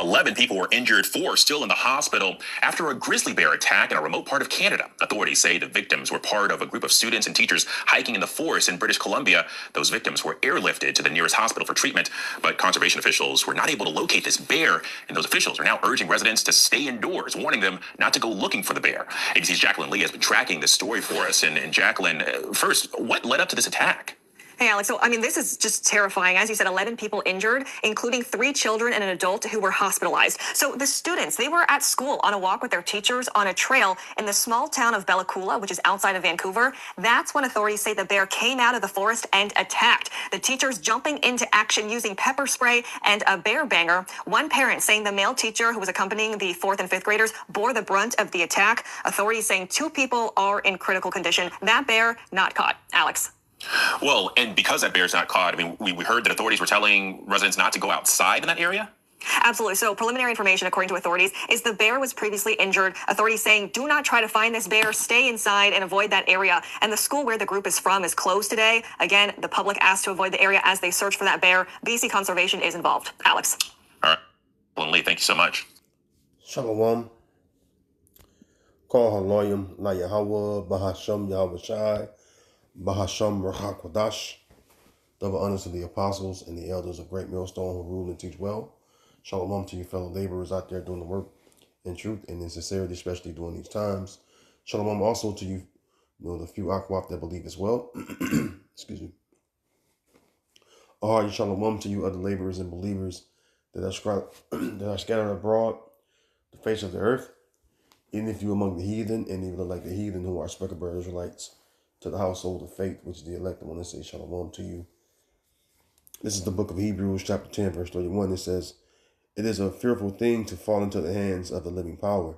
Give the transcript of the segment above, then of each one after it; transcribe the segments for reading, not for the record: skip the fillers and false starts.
11 people were injured, 4 still in the hospital after a grizzly bear attack in a remote part of Canada. Authorities say the victims were part of a group of students and teachers hiking in the forest in British Columbia. Those victims were airlifted to the nearest hospital for treatment, but conservation officials were not able to locate this bear, and those officials are now urging residents to stay indoors, warning them not to go looking for the bear. ABC's Jacqueline Lee has been tracking this story for us. And Jacqueline, first, what led up to this attack? Hey, Alex. So, this is just terrifying. As you said, 11 people injured, including 3 children and an adult who were hospitalized. So the students, they were at school on a walk with their teachers on a trail in the small town of Bella Coola, which is outside of Vancouver. That's when authorities say the bear came out of the forest and attacked. The teachers jumping into action using pepper spray and a bear banger. One parent saying the male teacher who was accompanying the 4th and 5th graders bore the brunt of the attack. Authorities saying 2 people are in critical condition. That bear not caught. Alex. Well, and because that bear's not caught, we heard that authorities were telling residents not to go outside in that area? Absolutely. So preliminary information, according to authorities, is the bear was previously injured. Authorities saying, do not try to find this bear, stay inside and avoid that area. And the school where the group is from is closed today. Again, the public asked to avoid the area as they search for that bear. BC Conservation is involved. Alex. All right. Well, Lee, thank you so much. Shalom. Call Haloyim, La Yahweh, Bahasham Yahweh Shai, Bahasham Rahakwadash. Double honors to the apostles and the elders of Great Millstone who rule and teach well. Shalom to you fellow laborers out there doing the work in truth and in sincerity, especially during these times. Shalom also to you, the few Akwaf that believe as well. Excuse me. Shalom to you other laborers and believers that are scattered abroad the face of the earth, even if you among the heathen, and even like the heathen who are speckled Israelites, to the household of faith, which is the elect. I want to say shalom to you. This is the book of Hebrews, chapter 10, verse 31. It says, it is a fearful thing to fall into the hands of the living power.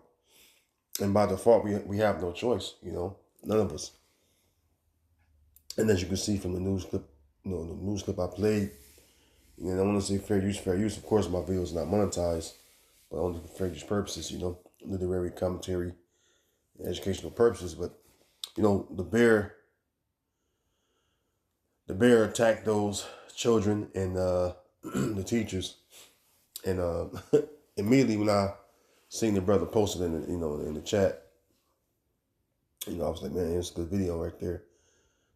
And by default, we have no choice, none of us. And as you can see from the news clip, the news clip I played, I want to say fair use, fair use. Of course, my video is not monetized, but only for fair use purposes, literary commentary, educational purposes. But, the bear attacked those children and the teachers. And immediately when I seen the brother posted in the chat, I was like, man, it's a good video right there,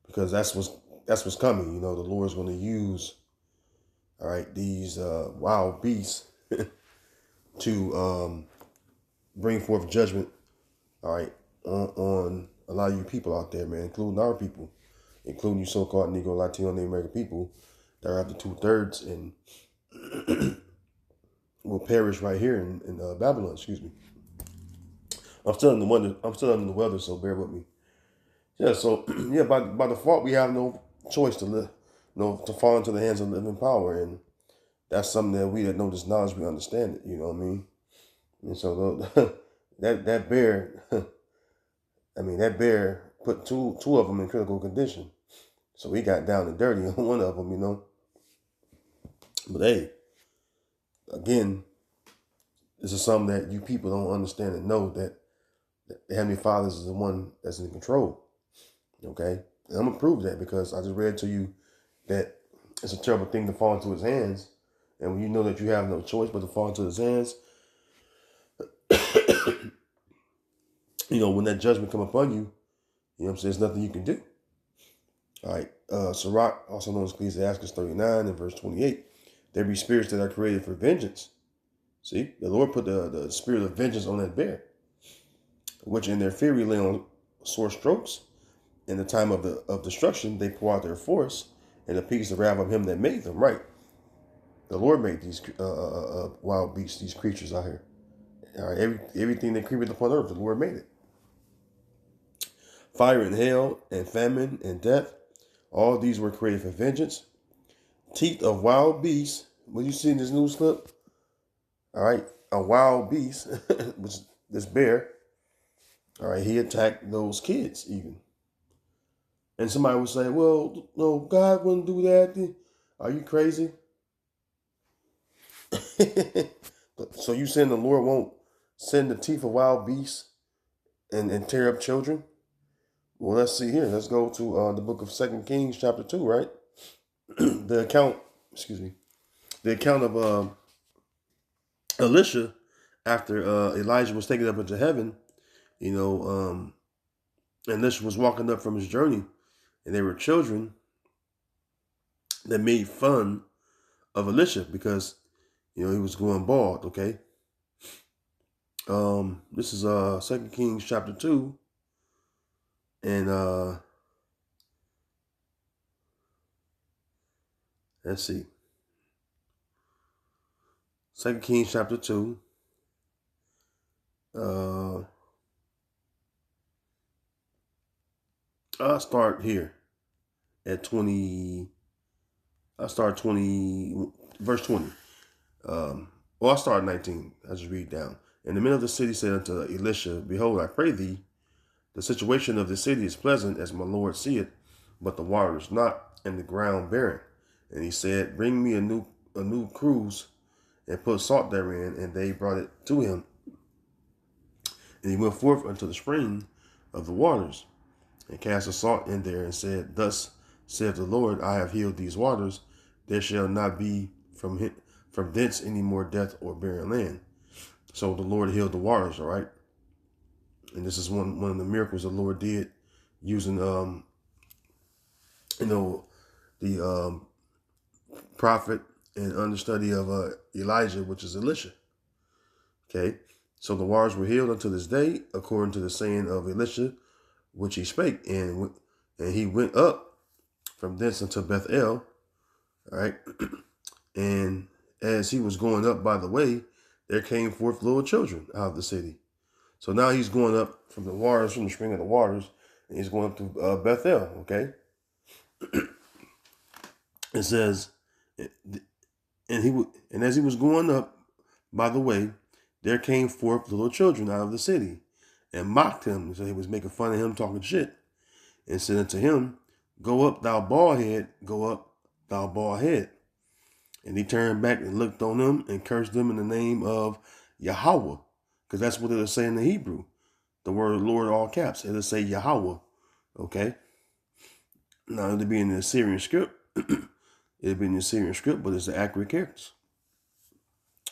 because that's what's coming. The Lord's going to use, all right, these wild beasts to bring forth judgment, all right, on a lot of you people out there, man, including our people, including you so-called Negro, Latino, and American people that are after 2/3 and will perish right here in Babylon. Excuse me. I'm still under the weather, so bear with me. Yeah. So yeah, by default, we have no choice to to fall into the hands of the living power, and that's something that we that know this knowledge, we understand it. You know what I mean? And so that bear, that bear put two of them in critical condition. So he got down and dirty on one of them, But hey, again, this is something that you people don't understand and know, that the Heavenly Father is the one that's in control. Okay? And I'm going to prove that, because I just read to you that it's a terrible thing to fall into his hands. And when you know that you have no choice but to fall into his hands, when that judgment come upon you, there's nothing you can do. All right. Sirach, also known as Ecclesiastes 39 and verse 28. There be spirits that are created for vengeance. See, the Lord put the spirit of vengeance on that bear, which in their fury lay on sore strokes. In the time of destruction, they pour out their force, and appease the wrath of him that made them. Right. The Lord made these wild beasts, these creatures out here. All right, everything that creepeth upon earth, the Lord made it. Fire and hail and famine and death, all these were created for vengeance. Teeth of wild beasts. What you see in this news clip? All right, a wild beast, which this bear. All right, he attacked those kids even. And somebody would say, well, no, God wouldn't do that. Are you crazy? So you saying the Lord won't send the teeth of wild beasts and tear up children? Well, let's see here. Let's go to the book of 2 Kings chapter 2, right? The account of Elisha, after Elijah was taken up into heaven, Elisha was walking up from his journey, and there were children that made fun of Elisha because he was going bald. Okay. This is 2 Kings chapter 2, and let's see. 2 Kings chapter 2. I'll start here at 20. I'll start 20, verse 20. I'll start at 19. I'll just read down. And the men of the city said unto Elisha, Behold, I pray thee, the situation of the city is pleasant, as my Lord seeth, but the water is not, and the ground barren. And he said, Bring me a new cruse, and put salt therein. And they brought it to him. And he went forth unto the spring of the waters, and cast the salt in there, and said, Thus saith the Lord, I have healed these waters. There shall not be from thence any more death or barren land. So the Lord healed the waters, all right? And this is one of the miracles the Lord did using, the prophet and understudy of Elijah, which is Elisha. Okay, so the waters were healed unto this day, according to the saying of Elisha, which he spake. And he went up from thence unto Bethel, all right? And as he was going up by the way, there came forth little children out of the city. So now he's going up from the waters, from the spring of the waters, and he's going up to Bethel, okay? It says, and as he was going up by the way, there came forth little children out of the city, and mocked him. So he was making fun of him, talking shit, and said unto him, Go up, thou bald head, go up, thou bald head. And he turned back and looked on them and cursed them in the name of Yahweh, because that's what it'll say in the Hebrew. The word Lord, all caps, it'll say Yahweh, okay? Now, it'll be in the Assyrian script. It'll be in the Assyrian script, but it's the accurate characters.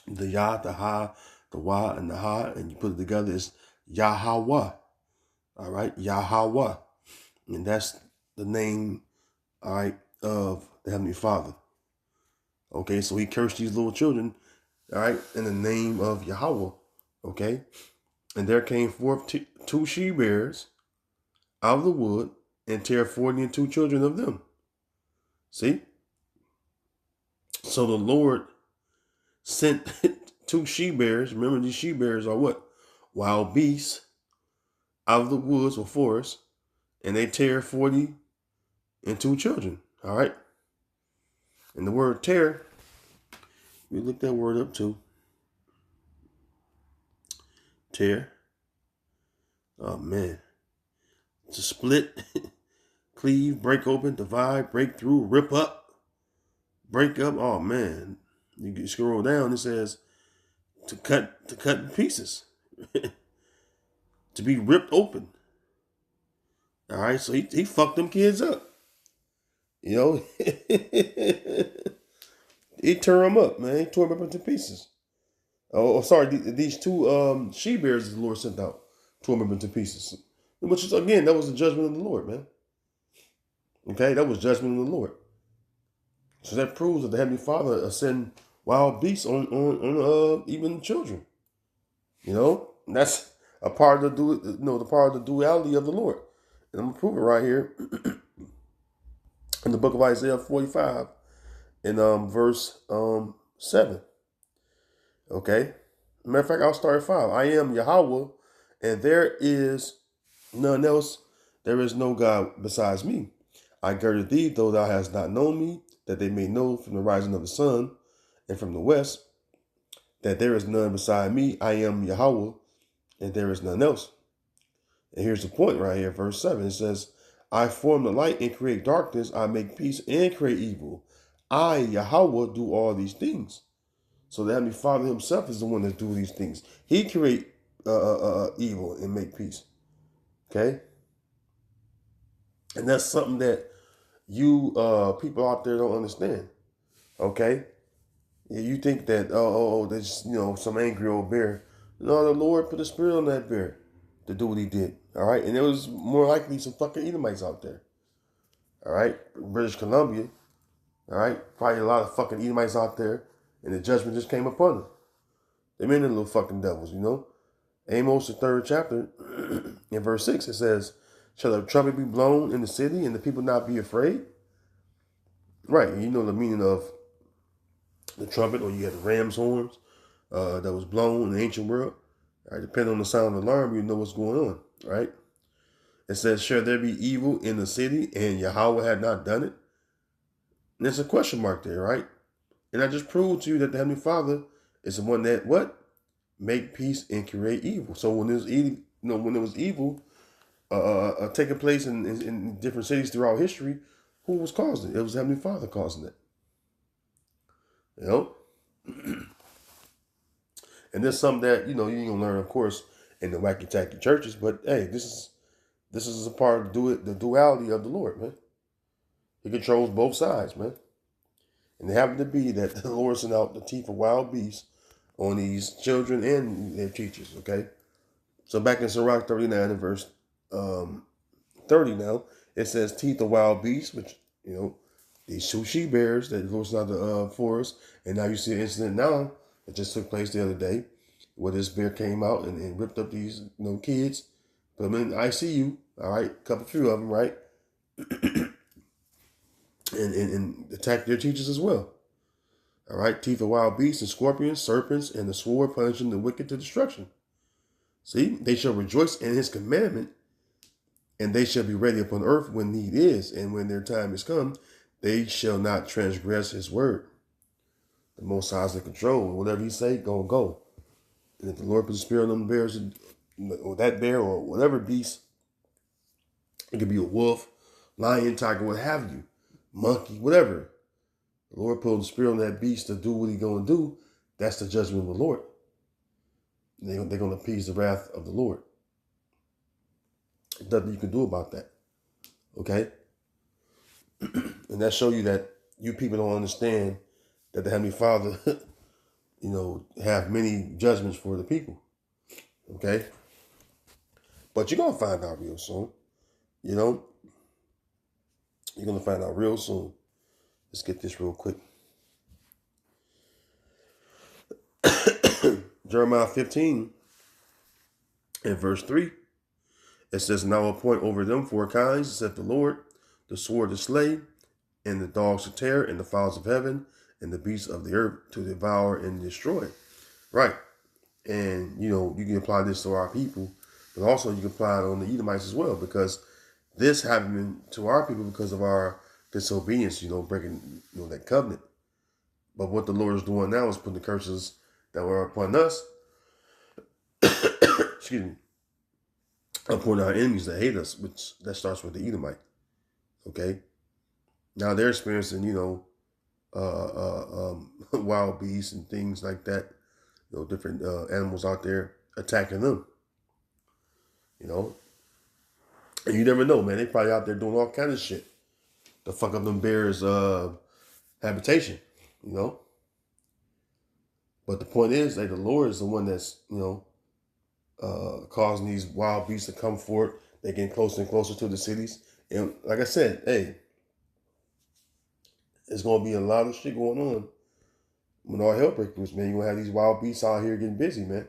The Yah, the Ha, the Wa, and the Ha, and you put it together, it's Yahweh, all right? Yahweh. And that's the name, all right, of the Heavenly Father. Okay, so he cursed these little children, all right, in the name of Yahweh, okay? And there came forth two she-bears out of the wood, and tear 42 children of them. See? So the Lord sent two she-bears. Remember, these she-bears are what? Wild beasts out of the woods or forest, and they tear 42 children, all right? And the word tear, we look that word up too. Tear. Oh, man. To split, cleave, break open, divide, break through, rip up, break up. Oh, man. You can scroll down, it says to cut in pieces, to be ripped open. All right, so he fucked them kids up. You know, he tore them up, man. He tore them up into pieces. Oh, sorry, these two she-bears the Lord sent out, tore them up into pieces. Which is, again, that was the judgment of the Lord, man. Okay, that was judgment of the Lord. So that proves that the Heavenly Father send wild beasts on even children. You know, and that's a part of the part of the duality of the Lord. And I'm gonna prove it right here in the book of Isaiah 45, in verse 7. Okay, matter of fact, I'll start at 5. I am Yahweh, and there is none else. There is no God besides me. I girded thee, though thou hast not known me, that they may know from the rising of the sun and from the west, that there is none beside me. I am Yahweh, and there is none else. And here's the point right here, verse 7. It says, I form the light and create darkness. I make peace and create evil. I, Yahweh, do all these things. So the Heavenly Father himself is the one that do these things. He create evil and make peace. Okay? And that's something that you people out there don't understand. Okay? Yeah, you think that there's some angry old bear. No, the Lord put a spirit on that bear to do what he did. All right, and there was more likely some fucking Edomites out there. All right, British Columbia. All right, probably a lot of fucking Edomites out there, and the judgment just came upon them. They made them little fucking devils, Amos, the 3rd chapter, in verse 6, it says, "Shall a trumpet be blown in the city, and the people not be afraid?" Right, and you know the meaning of the trumpet, or you had the ram's horns that was blown in the ancient world. All right, depending on the sound of the alarm, you know what's going on. Right? It says, "Shall there be evil in the city, and Yahweh had not done it?" And there's a question mark there, right? And I just proved to you that the Heavenly Father is the one that what? Make peace and create evil. So when there's when there was evil taking place in different cities throughout history, who was causing it? It was the Heavenly Father causing it. And there's something that you ain't gonna learn, of course, in the wacky tacky churches. But hey, this is a part of the duality of the Lord, man. He controls both sides, man. And it happened to be that the Lord sent out the teeth of wild beasts on these children and their teachers. Okay, so back in Sirach 39 and verse 30 now, it says teeth of wild beasts, which these two she bears that the Lord sent out the forest, and now you see an incident now that just took place the other day, where this bear came out and ripped up these kids, put them in ICU. All right, a few of them, right, and attacked their teachers as well. All right, teeth of wild beasts and scorpions, serpents, and the sword punishing the wicked to destruction. See, they shall rejoice in his commandment, and they shall be ready upon earth when need is, and when their time is come, they shall not transgress his word. The Most High is in control. Whatever he say, gonna go. And if the Lord puts a spirit on them bears, or that bear, or whatever beast, it could be a wolf, lion, tiger, what have you, monkey, whatever. The Lord put a spirit on that beast to do what he's gonna do. That's the judgment of the Lord. They're gonna appease the wrath of the Lord. There's nothing you can do about that. Okay? And that show you that you people don't understand that the Heavenly Father, have many judgments for the people. Okay? But you're going to find out real soon. You're going to find out real soon. Let's get this real quick. Jeremiah 15 and verse 3. It says, "And I will appoint over them 4 kinds, saith the Lord, the sword to slay, and the dogs to tear, and the fowls of heaven, and the beasts of the earth to devour and destroy." Right. And, you can apply this to our people, but also you can apply it on the Edomites as well, because this happened to our people because of our disobedience, breaking, that covenant. But what the Lord is doing now is putting the curses that were upon us, excuse me, upon our enemies that hate us, which that starts with the Edomite. Okay. Now they're experiencing, wild beasts and things like that, different animals out there attacking them, and you never know, man. They probably out there doing all kinds of shit to fuck up them bears' habitation, But the point is that the Lord is the one that's, causing these wild beasts to come forth. They're getting closer and closer to the cities. And like I said, hey, there's going to be a lot of shit going on when all hell breaks loose, man. You're going to have these wild beasts out here getting busy, man.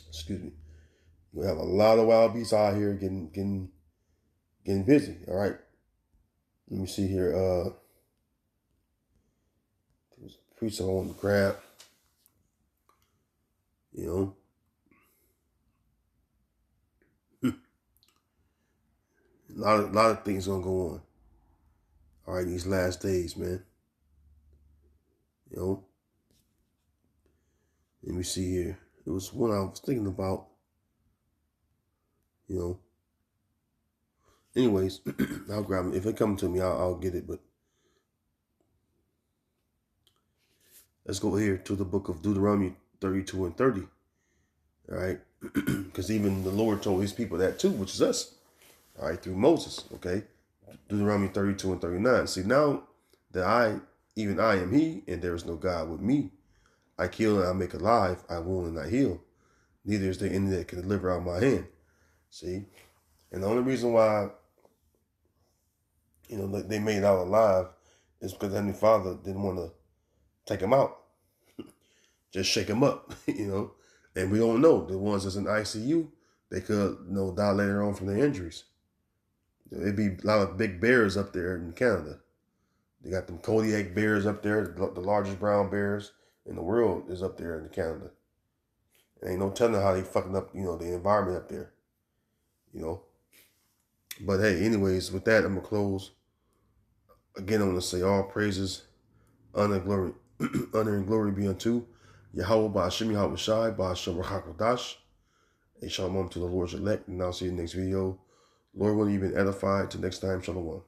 Excuse me. We have a lot of wild beasts out here getting busy. All right. Let me see here. There's a preacher on the grab. A lot of things gonna go on. All right, these last days, man. Let me see here. It was one I was thinking about. Anyways, I'll grab it. If it comes to me, I'll get it. But let's go here to the book of Deuteronomy 32 and 30. All right, because even the Lord told his people that too, which is us. All right, through Moses. Okay, Deuteronomy 32 and 39. See, now that even I am he, and there is no God with me. I kill and I make alive, I wound and I heal. Neither is there any that can deliver out of my hand. See? And the only reason why, they made it out alive is because Heavenly Father didn't want to take him out. Just shake him up, And we don't know. The ones that's in ICU, they could die later on from their injuries. There'd be a lot of big bears up there in Canada. They got them Kodiak bears up there, the largest brown bears in the world is up there in Canada. And ain't no telling how they fucking up, the environment up there. But hey, anyways, with that, I'm gonna close. Again, I'm gonna say all praises, honor, glory, honor and glory be unto Yahweh Ba'Hashem Yahweh Shai Ba'Hashem Rachakadash. A shalom to the Lord's elect, and I'll see you in the next video. Lord willing, you've been edified. Till next time, shalom.